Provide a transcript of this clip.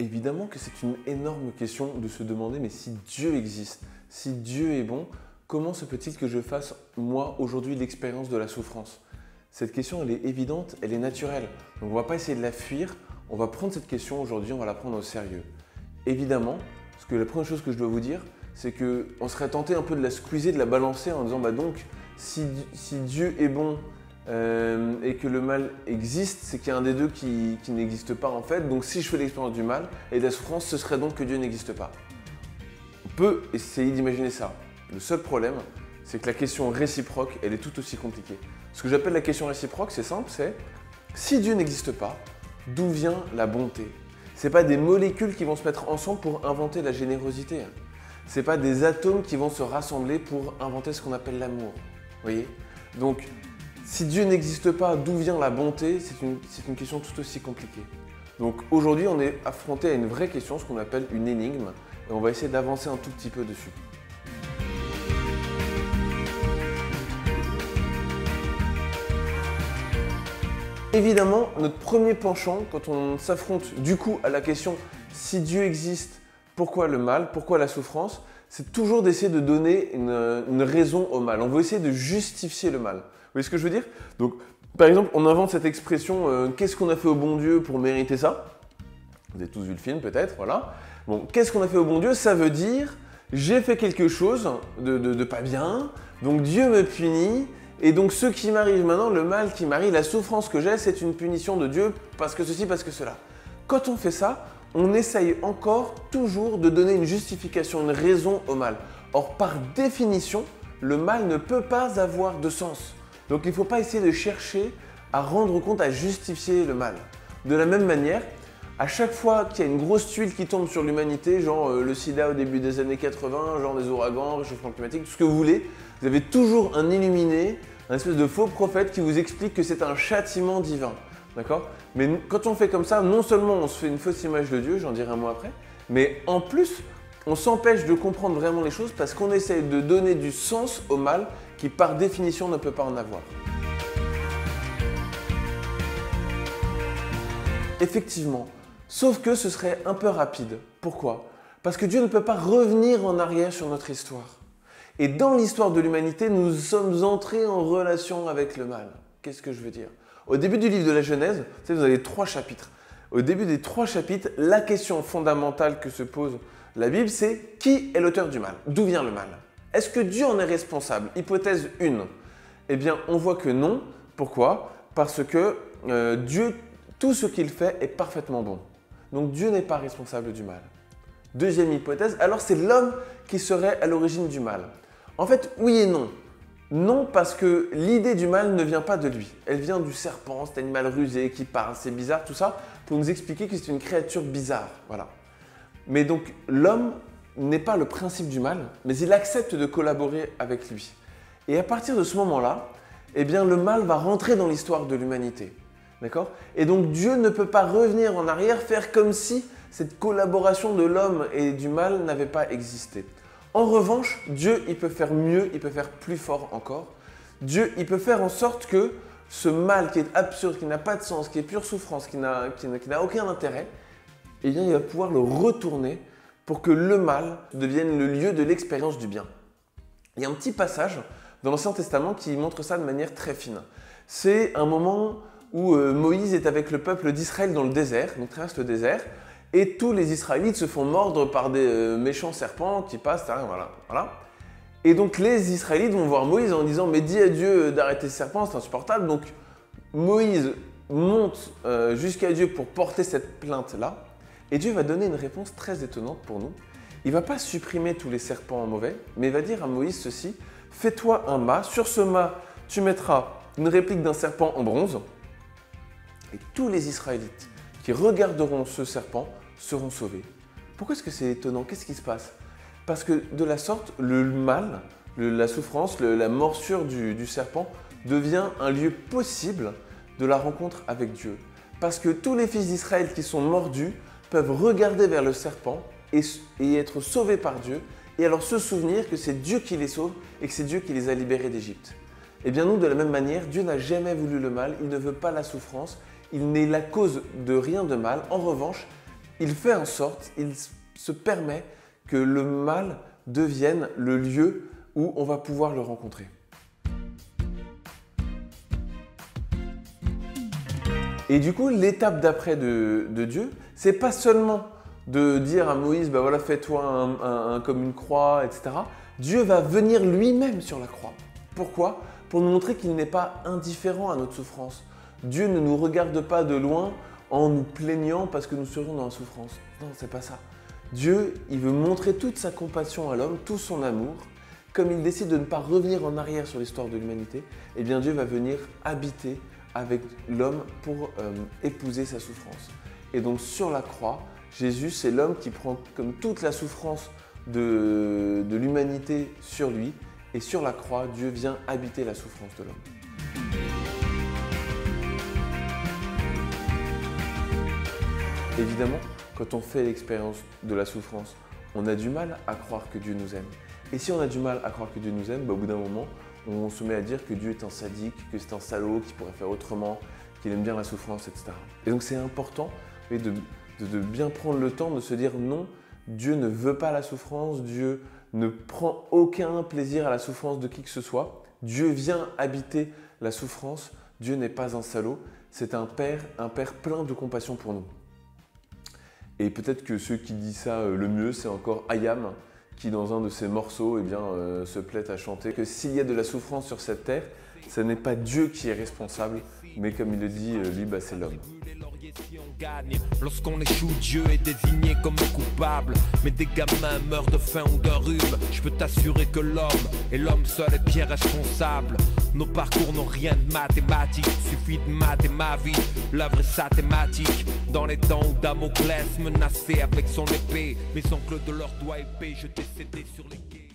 Évidemment que c'est une énorme question de se demander, mais si Dieu existe, si Dieu est bon, comment se peut-il que je fasse, moi, aujourd'hui, l'expérience de la souffrance? Cette question, elle est évidente, elle est naturelle. Donc on ne va pas essayer de la fuir, on va prendre cette question aujourd'hui, on va la prendre au sérieux. Évidemment, parce que la première chose que je dois vous dire, c'est qu'on serait tenté un peu de la squeezer, de la balancer en disant, bah donc, si Dieu est bon, et que le mal existe, c'est qu'il y a un des deux qui n'existe pas en fait. Donc si je fais l'expérience du mal et de la souffrance, ce serait donc que Dieu n'existe pas. On peut essayer d'imaginer ça. Le seul problème, c'est que la question réciproque, elle est tout aussi compliquée. Ce que j'appelle la question réciproque, c'est simple, c'est si Dieu n'existe pas, d'où vient la bonté? Ce n'est pas des molécules qui vont se mettre ensemble pour inventer la générosité. Ce n'est pas des atomes qui vont se rassembler pour inventer ce qu'on appelle l'amour. Vous voyez? Donc, si Dieu n'existe pas, d'où vient la bonté? C'est une question tout aussi compliquée. Donc aujourd'hui, on est affronté à une vraie question, ce qu'on appelle une énigme, et on va essayer d'avancer un tout petit peu dessus. Évidemment, notre premier penchant, quand on s'affronte du coup à la question si Dieu existe, pourquoi le mal, pourquoi la souffrance, c'est toujours d'essayer de donner une raison au mal. On veut essayer de justifier le mal. Vous voyez ce que je veux dire? Donc, par exemple, on invente cette expression qu'est-ce qu'on a fait au bon Dieu pour mériter ça? Vous avez tous vu le film peut-être, voilà. Bon, qu'est-ce qu'on a fait au bon Dieu? Ça veut dire j'ai fait quelque chose de pas bien, donc Dieu me punit, et donc ce qui m'arrive maintenant, le mal qui m'arrive, la souffrance que j'ai, c'est une punition de Dieu parce que ceci, parce que cela. Quand on fait ça, on essaye encore toujours de donner une justification, une raison au mal. Or, par définition, le mal ne peut pas avoir de sens. Donc il ne faut pas essayer de chercher à rendre compte, à justifier le mal. De la même manière, à chaque fois qu'il y a une grosse tuile qui tombe sur l'humanité, genre le sida au début des années 80, genre des ouragans, réchauffement climatique, tout ce que vous voulez, vous avez toujours un illuminé, un espèce de faux prophète qui vous explique que c'est un châtiment divin. D'accord? Mais quand on fait comme ça, non seulement on se fait une fausse image de Dieu, j'en dirai un mot après, mais en plus, on s'empêche de comprendre vraiment les choses parce qu'on essaye de donner du sens au mal qui par définition ne peut pas en avoir. Effectivement, sauf que ce serait un peu rapide. Pourquoi? Parce que Dieu ne peut pas revenir en arrière sur notre histoire. Et dans l'histoire de l'humanité, nous sommes entrés en relation avec le mal. Qu'est-ce que je veux dire? Au début du livre de la Genèse, vous avez 3 chapitres. Au début des 3 chapitres, la question fondamentale que se pose la Bible, c'est qui est l'auteur du mal? D'où vient le mal? Est-ce que Dieu en est responsable? Hypothèse 1. Eh bien, on voit que non. Pourquoi? Parce que Dieu, tout ce qu'il fait est parfaitement bon. Donc Dieu n'est pas responsable du mal. Deuxième hypothèse, alors c'est l'homme qui serait à l'origine du mal. En fait, oui et non. Non, parce que l'idée du mal ne vient pas de lui. Elle vient du serpent, cet animal rusé qui parle, c'est bizarre, tout ça, pour nous expliquer que c'est une créature bizarre. Voilà. Mais donc, l'homme n'est pas le principe du mal, mais il accepte de collaborer avec lui. Et à partir de ce moment-là, eh bien, le mal va rentrer dans l'histoire de l'humanité. D'accord? Et donc, Dieu ne peut pas revenir en arrière, faire comme si cette collaboration de l'homme et du mal n'avait pas existé. En revanche, Dieu, il peut faire mieux, il peut faire plus fort encore. Dieu, il peut faire en sorte que ce mal qui est absurde, qui n'a pas de sens, qui est pure souffrance, qui n'a aucun intérêt, eh bien, il va pouvoir le retourner pour que le mal devienne le lieu de l'expérience du bien. Il y a un petit passage dans l'Ancien Testament qui montre ça de manière très fine. C'est un moment où Moïse est avec le peuple d'Israël dans le désert, donc traverse le désert, et tous les Israélites se font mordre par des méchants serpents qui passent, voilà. Et donc les Israélites vont voir Moïse en disant « Mais dis à Dieu d'arrêter ce serpent, c'est insupportable ». Donc Moïse monte jusqu'à Dieu pour porter cette plainte-là, et Dieu va donner une réponse très étonnante pour nous. Il ne va pas supprimer tous les serpents mauvais, mais il va dire à Moïse ceci « Fais-toi un mât, sur ce mât, tu mettras une réplique d'un serpent en bronze, et tous les Israélites qui regarderont ce serpent seront sauvés. » Pourquoi est-ce que c'est étonnant? Qu'est-ce qui se passe? Parce que de la sorte, le mal, la souffrance, la morsure du serpent devient un lieu possible de la rencontre avec Dieu. Parce que tous les fils d'Israël qui sont mordus peuvent regarder vers le serpent et être sauvés par Dieu, et alors se souvenir que c'est Dieu qui les sauve et que c'est Dieu qui les a libérés d'Égypte. Et bien nous, de la même manière, Dieu n'a jamais voulu le mal, il ne veut pas la souffrance, il n'est la cause de rien de mal. En revanche, il fait en sorte, il se permet que le mal devienne le lieu où on va pouvoir le rencontrer. Et du coup, l'étape d'après de Dieu, c'est pas seulement de dire à Moïse, bah voilà, fais-toi comme une croix, etc. Dieu va venir lui-même sur la croix. Pourquoi? Pour nous montrer qu'il n'est pas indifférent à notre souffrance. Dieu ne nous regarde pas de loin en nous plaignant parce que nous serions dans la souffrance. Non, c'est pas ça. Dieu, il veut montrer toute sa compassion à l'homme, tout son amour. Comme il décide de ne pas revenir en arrière sur l'histoire de l'humanité, eh bien Dieu va venir habiter avec l'homme pour épouser sa souffrance. Et donc sur la croix, Jésus, c'est l'homme qui prend comme toute la souffrance de l'humanité sur lui. Et sur la croix, Dieu vient habiter la souffrance de l'homme. Évidemment, quand on fait l'expérience de la souffrance, on a du mal à croire que Dieu nous aime. Et si on a du mal à croire que Dieu nous aime, au bout d'un moment, on se met à dire que Dieu est un sadique, que c'est un salaud, qu'il pourrait faire autrement, qu'il aime bien la souffrance, etc. Et donc c'est important de bien prendre le temps de se dire non, Dieu ne veut pas la souffrance, Dieu ne prend aucun plaisir à la souffrance de qui que ce soit. Dieu vient habiter la souffrance, Dieu n'est pas un salaud, c'est un père plein de compassion pour nous. Et peut-être que ceux qui disent ça le mieux, c'est encore Hayam, qui dans un de ses morceaux se plaît à chanter que s'il y a de la souffrance sur cette terre, ce n'est pas Dieu qui est responsable, mais comme il le dit, lui, c'est l'homme. Lorsqu'on échoue, Dieu est désigné comme coupable. Mais des gamins meurent de faim ou d'un rhume. Je peux t'assurer que l'homme seul est bien responsable. Nos parcours n'ont rien de mathématique. Suffit de mater ma vie, l'œuvre est sa thématique. Dans les temps où Damoclès menaçait avec son épée, mes oncles de leurs doigts épais jetaient cédés sur les quais.